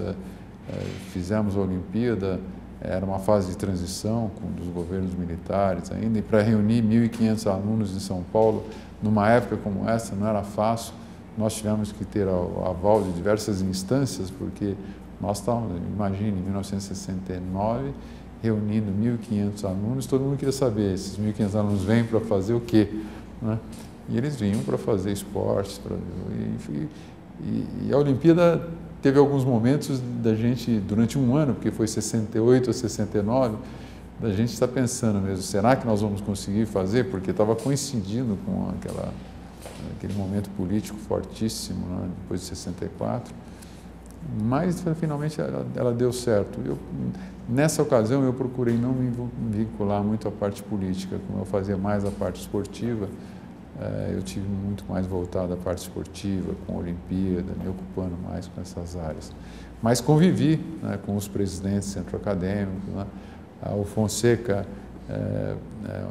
fizemos a Olimpíada, era uma fase de transição dos governos militares ainda, e para reunir 1.500 alunos em São Paulo, numa época como essa, não era fácil. Nós tivemos que ter o aval de diversas instâncias, porque nós estávamos, imagine, em 1969, reunindo 1.500 alunos, todo mundo queria saber, esses 1.500 alunos vêm para fazer o quê, né? E eles vinham para fazer esportes, e a Olimpíada teve alguns momentos da gente, durante um ano, porque foi 68 a 69, da gente estar pensando mesmo, será que nós vamos conseguir fazer? Porque estava coincidindo com aquele momento político fortíssimo, né, depois de 64, mas finalmente ela deu certo. Nessa ocasião eu procurei não me vincular muito à parte política, como eu fazia mais a parte esportiva, eu tive muito mais voltado à parte esportiva, com a Olimpíada, me ocupando mais com essas áreas. Mas convivi, né, com os presidentes do centro acadêmico, né? O Fonseca,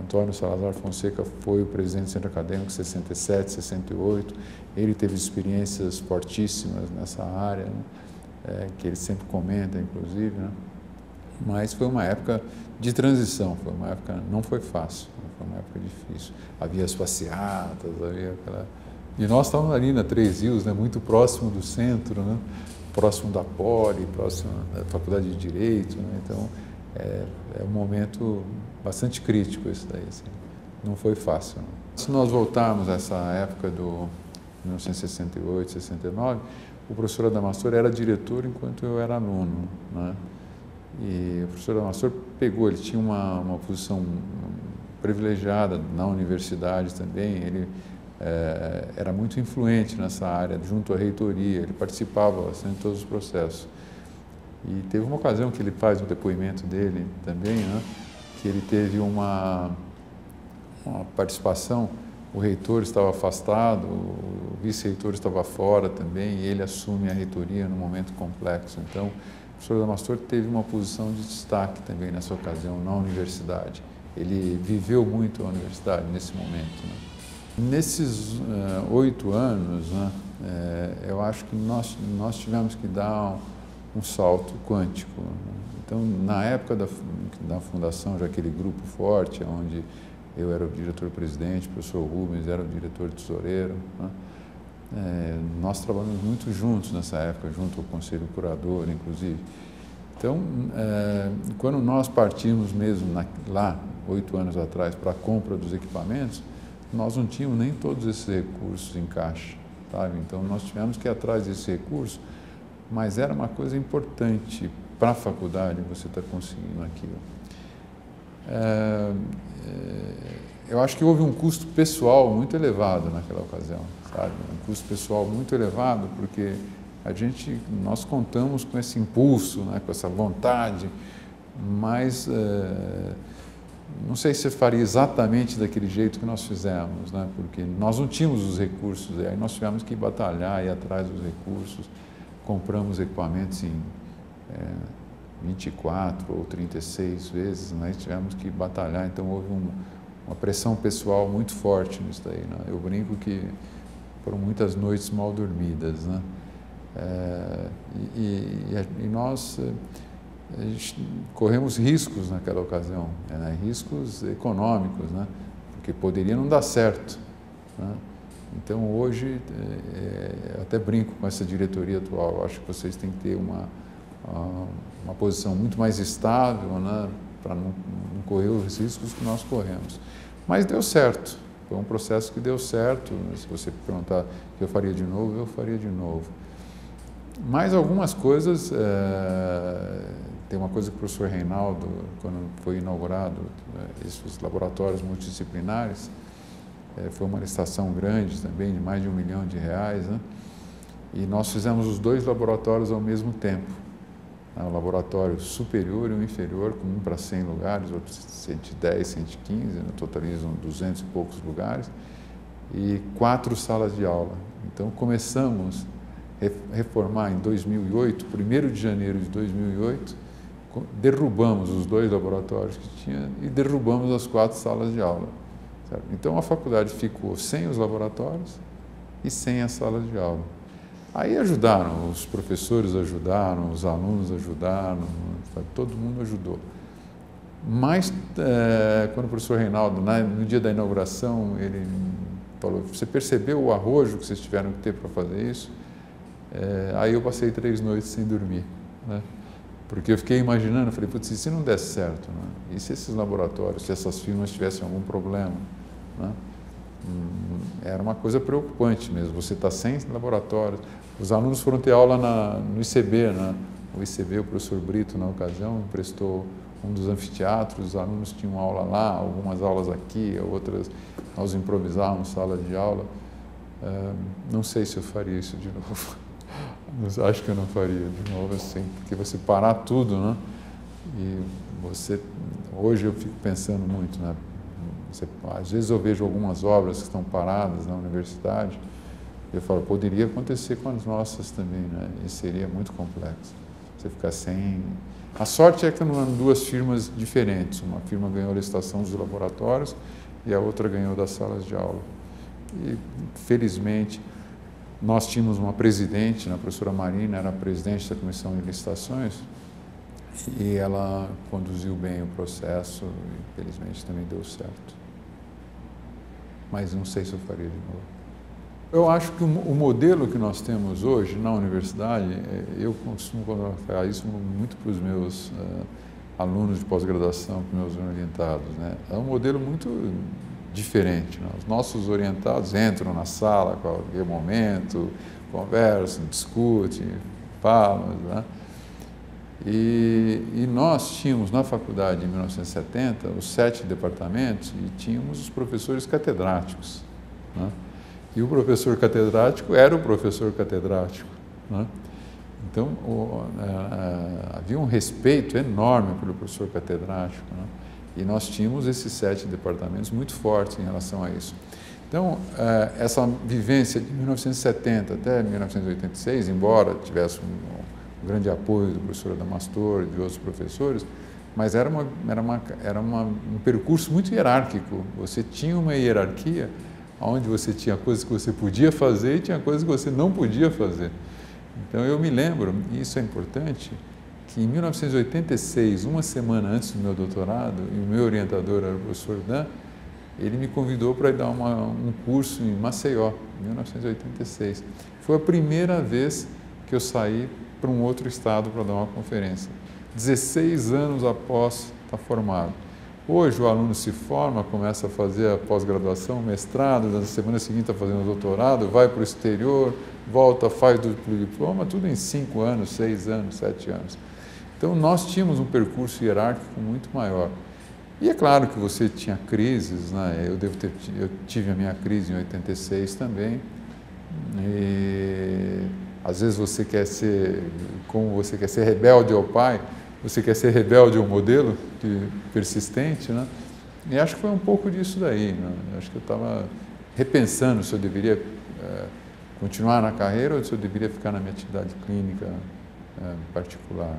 Antônio Salazar Fonseca foi o presidente do centro acadêmico em 67, 68, ele teve experiências fortíssimas nessa área, né? Que ele sempre comenta, inclusive, né? Mas foi uma época de transição, foi uma época, não foi fácil, foi uma época difícil. Havia as passeatas, havia aquela... E nós estávamos ali na Três Rios, né, muito próximo do centro, né, próximo da Poli, próximo da Faculdade de Direito, né, então é um momento bastante crítico isso daí, assim. Não foi fácil. Não. Se nós voltarmos a essa época do 1968, 69, o professor Adamastor era diretor enquanto eu era aluno, né? E o professor Adamastor ele tinha uma posição privilegiada na universidade também, ele era muito influente nessa área, junto à reitoria, ele participava bastante de todos os processos. E teve uma ocasião que ele faz o depoimento dele também, né, que ele teve uma participação, o reitor estava afastado, o vice-reitor estava fora também, e ele assume a reitoria num momento complexo. Então, o professor Adamastor teve uma posição de destaque também nessa ocasião na universidade. Ele viveu muito a universidade nesse momento, né? Nesses 8 anos, né, eu acho que nós tivemos que dar um salto quântico, né? Então, na época da fundação, já aquele grupo forte, onde eu era o diretor-presidente, o professor Rubens era o diretor-tesoureiro, né? Nós trabalhamos muito juntos nessa época, junto ao conselho curador, inclusive. Então, quando nós partimos mesmo lá, 8 anos atrás, para a compra dos equipamentos, nós não tínhamos nem todos esses recursos em caixa, sabe? Então, nós tivemos que ir atrás desses recursos, mas era uma coisa importante para a faculdade você estar conseguindo aquilo. Eu acho que houve um custo pessoal muito elevado naquela ocasião, sabe? Um custo pessoal muito elevado, porque nós contamos com esse impulso, né, com essa vontade, mas não sei se eu faria exatamente daquele jeito que nós fizemos, né, porque nós não tínhamos os recursos, aí nós tivemos que batalhar, ir atrás dos recursos, compramos equipamentos em 24 ou 36 vezes, nós tivemos que batalhar, então houve uma pressão pessoal muito forte nisso daí, né? Eu brinco que foram muitas noites mal dormidas, né? E nós corremos riscos naquela ocasião, né? Riscos econômicos, né? Porque poderia não dar certo, né? Então hoje, eu até brinco com essa diretoria atual, eu acho que vocês têm que ter uma posição muito mais estável, né? Para não correr os riscos que nós corremos. Mas deu certo, foi um processo que deu certo. Se você perguntar se eu faria de novo, eu faria de novo. Mas algumas coisas, tem uma coisa que o professor Reinaldo, quando foi inaugurado esses laboratórios multidisciplinares, foi uma licitação grande também, de mais de R$1 milhão, né? E nós fizemos os 2 laboratórios ao mesmo tempo. O laboratório superior e o inferior, com um para 100 lugares, outro 110, 115, né? Totalizam 200 e poucos lugares, e 4 salas de aula. Então começamos a reformar em 2008, 1º de janeiro de 2008, derrubamos os 2 laboratórios que tinha e derrubamos as 4 salas de aula. Certo? Então a faculdade ficou sem os laboratórios e sem as salas de aula. Aí ajudaram, os professores ajudaram, os alunos ajudaram, todo mundo ajudou. Mas, quando o professor Reinaldo, no dia da inauguração, ele falou, você percebeu o arrojo que vocês tiveram que ter para fazer isso? Aí eu passei 3 noites sem dormir, né? Porque eu fiquei imaginando, falei, putz, e se não desse certo, né? E se esses laboratórios, se essas firmas tivessem algum problema, né? Era uma coisa preocupante mesmo, você está sem laboratórios. Os alunos foram ter aula no ICB, né? O ICB, o professor Brito, na ocasião, emprestou um dos anfiteatros, os alunos tinham aula lá, algumas aulas aqui, outras nós improvisávamos sala de aula. Não sei se eu faria isso de novo. Acho que eu não faria de novo assim, porque você parar tudo, né? E hoje eu fico pensando muito, né? Às vezes eu vejo algumas obras que estão paradas na universidade, e eu falo, poderia acontecer com as nossas também, né? E seria muito complexo. Você ficar sem... A sorte é que eram 2 firmas diferentes. Uma firma ganhou a licitação dos laboratórios e a outra ganhou das salas de aula. E, felizmente, nós tínhamos uma presidente, a professora Marina, era a presidente da comissão de licitações, e ela conduziu bem o processo e, felizmente, também deu certo. Mas não sei se eu faria de novo. Eu acho que o modelo que nós temos hoje na universidade, eu costumo falar isso muito para os meus alunos de pós-graduação, para os meus orientados, né? É um modelo muito diferente, né? Os nossos orientados entram na sala a qualquer momento, conversam, discutem, falam, né? E nós tínhamos na faculdade, em 1970, os 7 departamentos e tínhamos os professores catedráticos, né? E o professor catedrático era o professor catedrático, né? Então, havia um respeito enorme pelo professor catedrático, né? E nós tínhamos esses 7 departamentos muito fortes em relação a isso. Então, essa vivência de 1970 até 1986, embora tivesse um grande apoio do professor Adamastor e de outros professores, mas era um percurso muito hierárquico. Você tinha uma hierarquia onde você tinha coisas que você podia fazer e tinha coisas que você não podia fazer. Então, eu me lembro, e isso é importante, que em 1986, uma semana antes do meu doutorado, e o meu orientador era o professor Dan, ele me convidou para ir dar um curso em Maceió, em 1986. Foi a primeira vez que eu saí para um outro estado para dar uma conferência. 16 anos após estar formado. Hoje o aluno se forma, começa a fazer a pós-graduação, mestrado, na semana seguinte está fazendo doutorado, vai para o exterior, volta, faz duplo diploma, tudo em 5 anos, 6 anos, 7 anos. Então nós tínhamos um percurso hierárquico muito maior. E é claro que você tinha crises, né? Eu tive a minha crise em 86 também. E às vezes você quer ser, como você quer ser rebelde ao pai, você quer ser rebelde ao modelo persistente, né? E acho que foi um pouco disso daí, né? Acho que eu estava repensando se eu deveria continuar na carreira ou se eu deveria ficar na minha atividade clínica particular.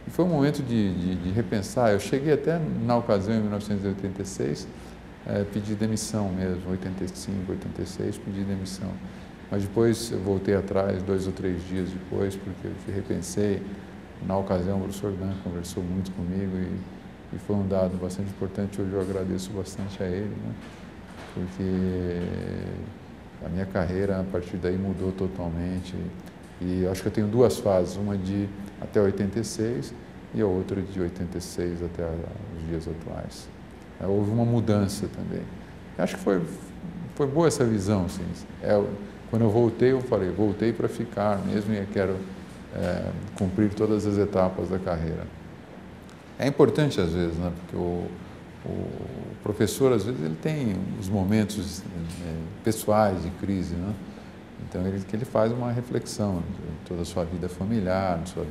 E foi um momento de repensar. Eu cheguei até, na ocasião, em 1986, pedir demissão mesmo, 85, 86, pedi demissão. Mas depois eu voltei atrás, 2 ou 3 dias depois, porque eu repensei. Na ocasião, o professor Dan conversou muito comigo e foi um dado bastante importante. Hoje eu agradeço bastante a ele, né? Porque a minha carreira, a partir daí, mudou totalmente. E acho que eu tenho 2 fases, uma de até 86 e a outra de 86 até os dias atuais. Houve uma mudança também. Acho que foi boa essa visão, assim. Quando eu voltei, eu falei, voltei para ficar mesmo e eu quero cumprir todas as etapas da carreira. É importante às vezes, né? Porque o professor, às vezes, ele tem os momentos pessoais de crise, né? Então, ele faz uma reflexão de toda a sua vida familiar, sua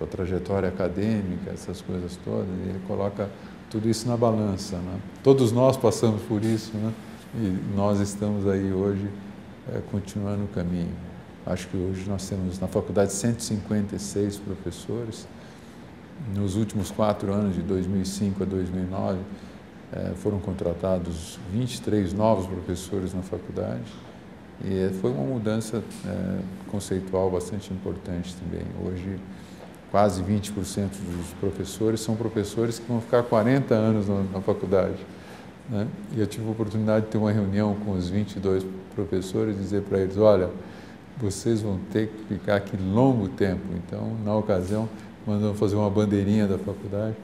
trajetória acadêmica, essas coisas todas, e ele coloca tudo isso na balança, né? Todos nós passamos por isso, né? E nós estamos aí hoje continuando o caminho. Acho que hoje nós temos na faculdade 156 professores. Nos últimos 4 anos, de 2005 a 2009, foram contratados 23 novos professores na faculdade. E foi uma mudança conceitual bastante importante também. Hoje, quase 20% dos professores são professores que vão ficar 40 anos na faculdade, né? E eu tive a oportunidade de ter uma reunião com os 22 professores e dizer para eles, olha, vocês vão ter que ficar aqui longo tempo. Então, na ocasião, mandamos fazer uma bandeirinha da faculdade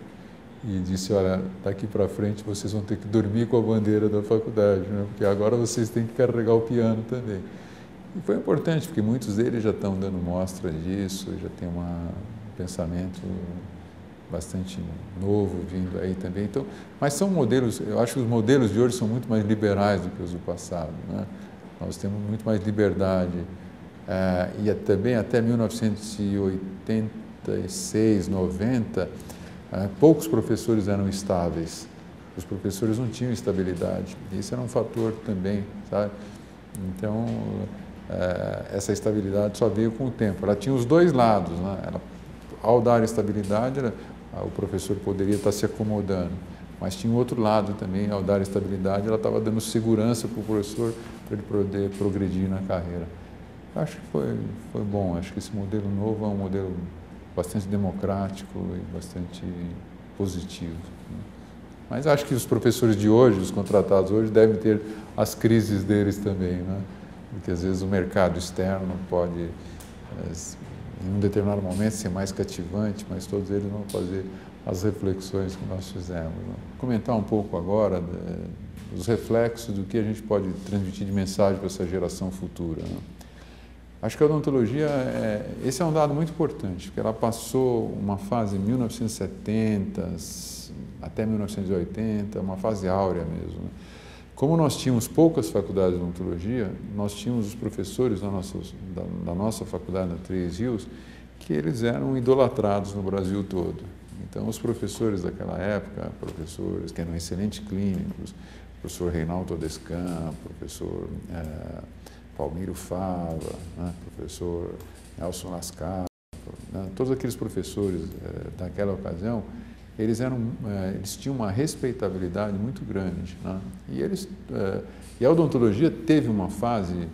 e disse, olha, daqui para frente vocês vão ter que dormir com a bandeira da faculdade, né? Porque agora vocês têm que carregar o piano também. E foi importante, porque muitos deles já estão dando mostra disso, já tem um pensamento bastante novo vindo aí também. Então, mas são modelos, eu acho que os modelos de hoje são muito mais liberais do que os do passado, né? Nós temos muito mais liberdade. E também até 1986, 90, poucos professores eram estáveis. Os professores não tinham estabilidade. Isso era um fator também, sabe? Então, essa estabilidade só veio com o tempo. Ela tinha os 2 lados, né? Ao dar estabilidade, o professor poderia estar se acomodando. Mas tinha um outro lado também, ao dar estabilidade, ela estava dando segurança para o professor para ele poder progredir na carreira. Acho que foi bom, acho que esse modelo novo é um modelo bastante democrático e bastante positivo, né? Mas acho que os professores de hoje, os contratados hoje, devem ter as crises deles também, né? Porque às vezes o mercado externo pode, em um determinado momento, ser mais cativante, mas todos eles vão fazer as reflexões que nós fizemos, né? Comentar um pouco agora dos reflexos do que a gente pode transmitir de mensagem para essa geração futura, né? Acho que a odontologia, esse é um dado muito importante, porque ela passou uma fase em 1970 até 1980, uma fase áurea mesmo, né? Como nós tínhamos poucas faculdades de odontologia, nós tínhamos os professores da nossa faculdade, na Três Rios, que eles eram idolatrados no Brasil todo. Então, os professores daquela época, professores que eram excelentes clínicos, professor Reinaldo Odescam, professor Palmiro Fava, né, professor Nelson Lascar, né, todos aqueles professores daquela ocasião, eles tinham uma respeitabilidade muito grande, né? E a odontologia teve uma fase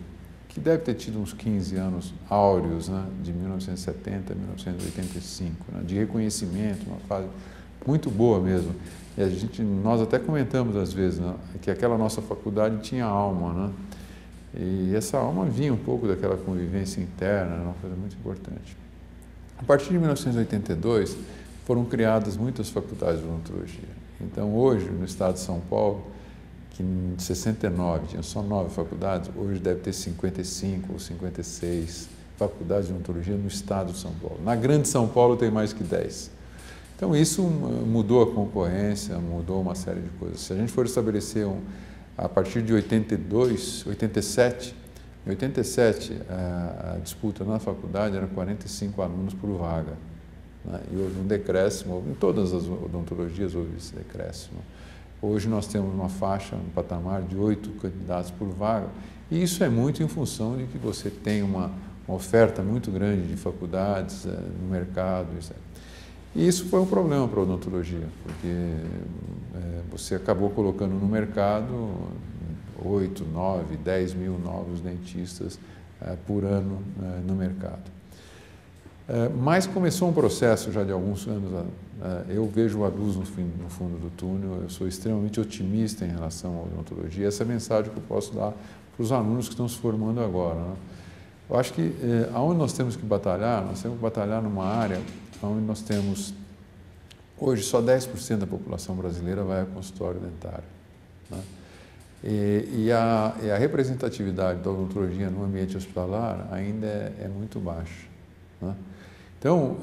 que deve ter tido uns 15 anos áureos, né, de 1970 a 1985, né, de reconhecimento, uma fase muito boa mesmo. E nós até comentamos às vezes, né, que aquela nossa faculdade tinha alma, né? E essa alma vinha um pouco daquela convivência interna, era uma coisa muito importante. A partir de 1982, foram criadas muitas faculdades de odontologia. Então, hoje, no estado de São Paulo, que em 69 tinha só 9 faculdades, hoje deve ter 55 ou 56 faculdades de odontologia no estado de São Paulo. Na grande São Paulo tem mais que 10. Então, isso mudou a concorrência, mudou uma série de coisas. Se a gente for estabelecer a partir de 82, 87, em 87 a disputa na faculdade era 45 alunos por vaga, né? E houve um decréscimo, em todas as odontologias houve esse decréscimo. Hoje nós temos uma faixa, um patamar de 8 candidatos por vaga, e isso é muito em função de que você tem uma oferta muito grande de faculdades no mercado. E isso foi um problema para a odontologia, porque você acabou colocando no mercado 8, 9, 10 mil novos dentistas por ano no mercado. Mas começou um processo já de alguns anos, eu vejo a luz no fundo do túnel, eu sou extremamente otimista em relação à odontologia, essa é a mensagem que eu posso dar para os alunos que estão se formando agora, né? Eu acho que aonde nós temos que batalhar, nós temos que batalhar numa área onde nós temos, hoje só 10% da população brasileira vai ao consultório dentário, né? E a representatividade da odontologia no ambiente hospitalar ainda é muito baixa, né? Então,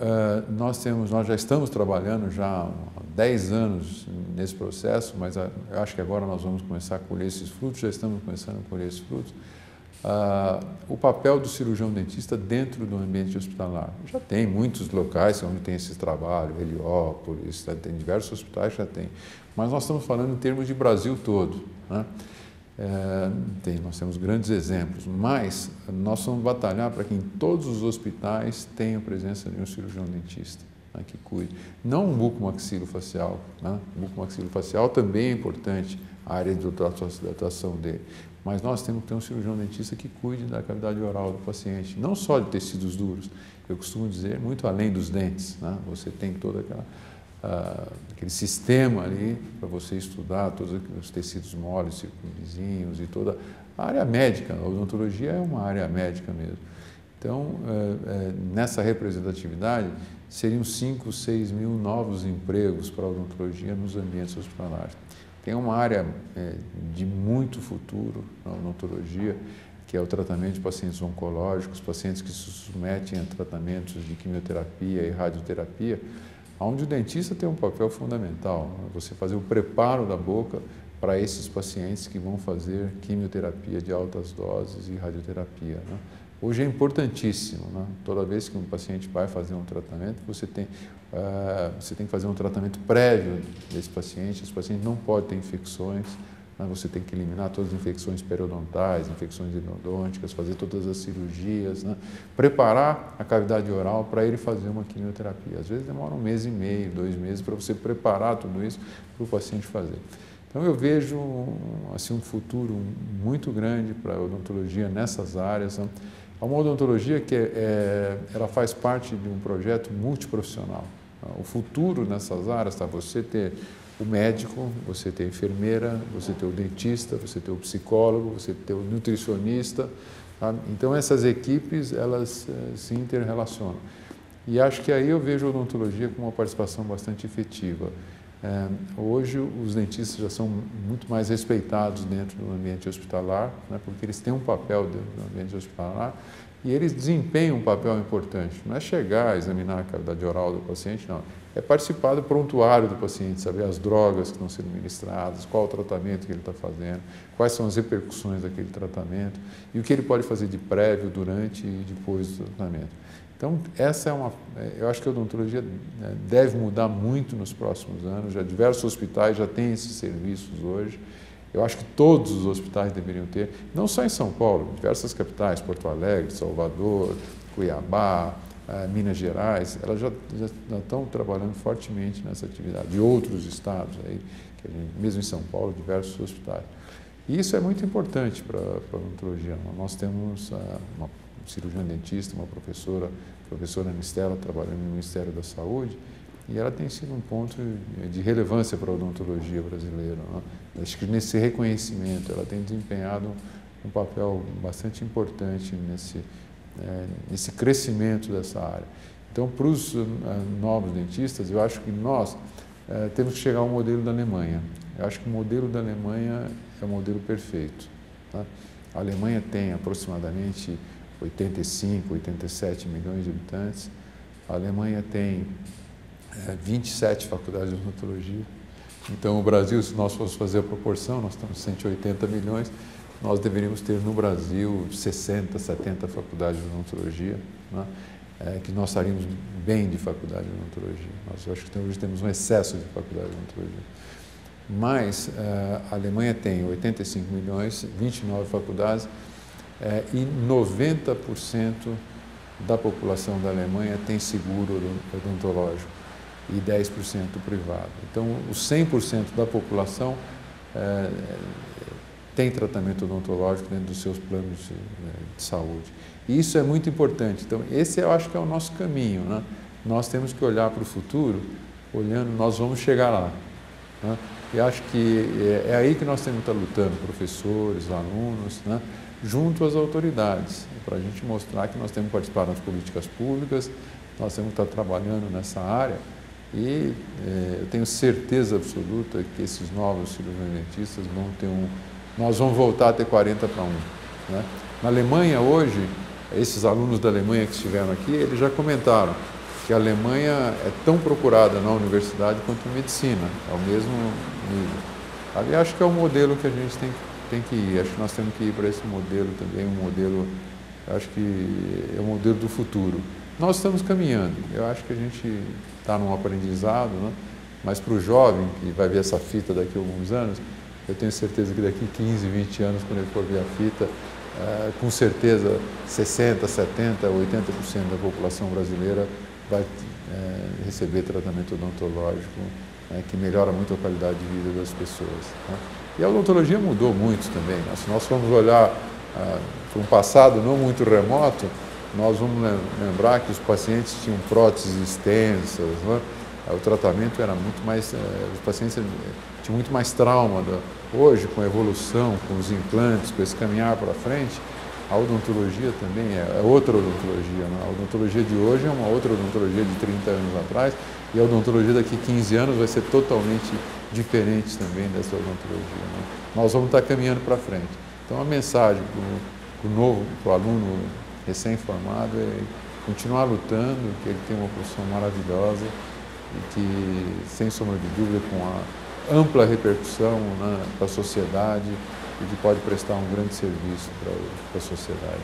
nós já estamos trabalhando já há 10 anos nesse processo, mas eu acho que agora nós vamos começar a colher esses frutos, já estamos começando a colher esses frutos. O papel do cirurgião dentista dentro do ambiente hospitalar. Já tem muitos locais onde tem esse trabalho, Heliópolis, tem diversos hospitais que já tem, mas nós estamos falando em termos de Brasil todo, né? Nós temos grandes exemplos, mas nós vamos batalhar para que em todos os hospitais tenha a presença de um cirurgião dentista, né, que cuide. Não um bucomaxilofacial, né? O bucomaxilofacial também é importante, a área de atuação dele, mas nós temos que ter um cirurgião dentista que cuide da cavidade oral do paciente, não só de tecidos duros, eu costumo dizer, muito além dos dentes, né? Você tem todo aquele sistema ali para você estudar todos os tecidos moles, circunvizinhos e toda a área médica. A odontologia é uma área médica mesmo. Então, nessa representatividade, seriam 5, 6 mil novos empregos para a odontologia nos ambientes hospitalares. Tem uma área de muito futuro na odontologia, que é o tratamento de pacientes oncológicos, pacientes que se submetem a tratamentos de quimioterapia e radioterapia, onde o dentista tem um papel fundamental, né? Você fazer o preparo da boca para esses pacientes que vão fazer quimioterapia de altas doses e radioterapia, né? Hoje é importantíssimo, né? Toda vez que um paciente vai fazer um tratamento, você tem que fazer um tratamento prévio desse paciente. Esse paciente não pode ter infecções, né? Você tem que eliminar todas as infecções periodontais, infecções endodônticas, fazer todas as cirurgias, né? Preparar a cavidade oral para ele fazer uma quimioterapia. Às vezes demora 1 mês e meio, 2 meses para você preparar tudo isso para o paciente fazer. Então eu vejo assim, um futuro muito grande para a odontologia nessas áreas, né? É uma odontologia que ela faz parte de um projeto multiprofissional. O futuro nessas áreas está você ter o médico, você ter a enfermeira, você ter o dentista, você ter o psicólogo, você ter o nutricionista. Tá? Então essas equipes elas se interrelacionam. E acho que aí eu vejo a odontologia com uma participação bastante efetiva. Hoje os dentistas já são muito mais respeitados dentro do ambiente hospitalar, né, porque eles têm um papel dentro do ambiente hospitalar e eles desempenham um papel importante. Não é chegar a examinar a cavidade oral do paciente, não. É participar do prontuário do paciente, saber as drogas que estão sendo ministradas, qual o tratamento que ele está fazendo, quais são as repercussões daquele tratamento e o que ele pode fazer de prévio, durante e depois do tratamento. Então, eu acho que a odontologia deve mudar muito nos próximos anos, já diversos hospitais já têm esses serviços hoje, eu acho que todos os hospitais deveriam ter, não só em São Paulo, diversas capitais, Porto Alegre, Salvador, Cuiabá, Minas Gerais, elas já estão trabalhando fortemente nessa atividade, de outros estados, aí, mesmo em São Paulo, diversos hospitais. E isso é muito importante para a odontologia. Nós temos uma cirurgiã dentista, uma professora Anistela, trabalhando no Ministério da Saúde, e ela tem sido um ponto de relevância para a odontologia brasileira, né? Acho que nesse reconhecimento ela tem desempenhado um papel bastante importante nesse crescimento dessa área. Então, para os novos dentistas, eu acho que nós temos que chegar ao modelo da Alemanha. Eu acho que o modelo da Alemanha é o modelo perfeito. Tá? A Alemanha tem aproximadamente 85, 87 milhões de habitantes. A Alemanha tem 27 faculdades de odontologia. Então, o Brasil, se nós fossemos fazer a proporção, nós estamos 180 milhões, nós deveríamos ter no Brasil 60, 70 faculdades de odontologia, né? Que nós estaríamos bem de faculdade de odontologia. Nós acho que hoje temos um excesso de faculdade de odontologia. Mas a Alemanha tem 85 milhões, 29 faculdades, e 90% da população da Alemanha tem seguro odontológico e 10% privado. Então, os 100% da população tem tratamento odontológico dentro dos seus planos de saúde. E isso é muito importante. Então, esse eu acho que é o nosso caminho, né? Nós temos que olhar para o futuro, olhando, nós vamos chegar lá, né? E acho que é aí que nós temos que estar lutando, professores, alunos, né? Junto às autoridades, para a gente mostrar que nós temos que participar das políticas públicas, nós temos que estar trabalhando nessa área e eu tenho certeza absoluta que esses novos cirurgiões dentistas vão ter nós vamos voltar a ter 40 para 1. Né? Na Alemanha hoje, esses alunos da Alemanha que estiveram aqui, eles já comentaram que a Alemanha é tão procurada na universidade quanto em medicina, ao mesmo nível. Ali acho que é o modelo que a gente tem que ir, acho que nós temos que ir para esse modelo também, um modelo, acho que é o modelo do futuro. Nós estamos caminhando, eu acho que a gente está num aprendizado, né? Mas para o jovem que vai ver essa fita daqui a alguns anos, eu tenho certeza que daqui 15, 20 anos, quando ele for ver a fita, com certeza 60%, 70%, 80% da população brasileira vai receber tratamento odontológico, que melhora muito a qualidade de vida das pessoas. Né? E a odontologia mudou muito também. Né? Se nós formos olhar para um passado não muito remoto, nós vamos lembrar que os pacientes tinham próteses extensas, né? O tratamento era muito mais, os pacientes tinham muito mais trauma. Hoje, com a evolução, com os implantes, com esse caminhar para frente, a odontologia também é outra odontologia. Né? A odontologia de hoje é uma outra odontologia de 30 anos atrás, e a odontologia daqui a 15 anos vai ser totalmente diferente também dessa odontologia. Né? Nós vamos estar caminhando para frente. Então, a mensagem para o aluno recém-formado é continuar lutando, que ele tem uma profissão maravilhosa e que, sem sombra de dúvida, com a ampla repercussão, né, para a sociedade, e que pode prestar um grande serviço para a sociedade.